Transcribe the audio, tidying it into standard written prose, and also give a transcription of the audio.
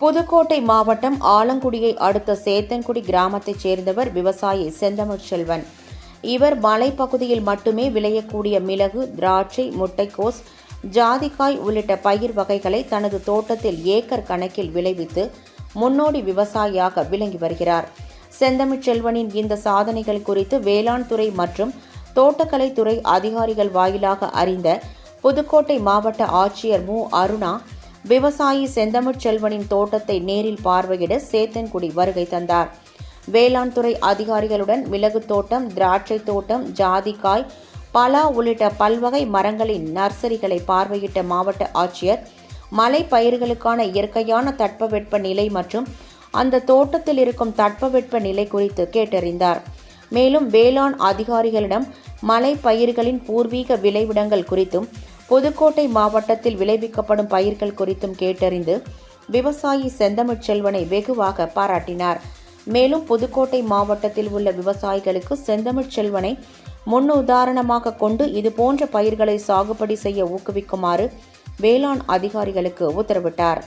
புதுக்கோட்டை மாவட்டம் ஆலங்குடியை அடுத்த சேத்தன்குடி கிராமத்தைச் சேர்ந்தவர் விவசாயி செந்தமிழ் செல்வன். இவர் மலைப்பகுதியில் மட்டுமே விளையக்கூடிய மிளகு, திராட்சை, முட்டைக்கோஸ், ஜாதிக்காய் உள்ளிட்ட பயிர் வகைகளை தனது தோட்டத்தில் ஏக்கர் கணக்கில் விளைவித்து முன்னோடி விவசாயியாக விளங்கி வருகிறார். செந்தமிழ் செல்வனின் இந்த சாதனைகள் குறித்து வேளாண் துறை மற்றும் தோட்டக்கலைத்துறை அதிகாரிகள் வாயிலாக அறிந்த புதுக்கோட்டை மாவட்ட ஆட்சியர் மு. அருணா விவசாயி செந்தமிழ் செல்வனின் தோட்டத்தை நேரில் பார்வையிட சேத்தன்குடி வருகை தந்தார். வேளாண் துறை அதிகாரிகளுடன் மிளகு தோட்டம், திராட்சை தோட்டம், ஜாதிக்காய், பலா உள்ளிட்ட பல்வகை மரங்களின் நர்சரிகளை பார்வையிட்ட மாவட்ட ஆட்சியர் மலை பயிர்களுக்கான இயற்கையான தட்பவெட்ப நிலை மற்றும் அந்த தோட்டத்தில் இருக்கும் தட்பவெட்ப நிலை குறித்து கேட்டறிந்தார். மேலும் வேளாண் அதிகாரிகளிடம் மலை பயிர்களின் பூர்வீக விளைவிடங்கள் குறித்தும் புதுக்கோட்டை மாவட்டத்தில் விளைவிக்கப்படும் பயிர்கள் குறித்தும் கேட்டறிந்து விவசாயி செந்தமிழ் செல்வனை வெகுவாக பாராட்டினார். மேலும் புதுக்கோட்டை மாவட்டத்தில் உள்ள விவசாயிகளுக்கு செந்தமிழ் செல்வனை முன்னுதாரணமாக கொண்டு இதுபோன்ற பயிர்களை சாகுபடி செய்ய ஊக்குவிக்குமாறு வேளாண் அதிகாரிகளுக்கு உத்தரவிட்டார்.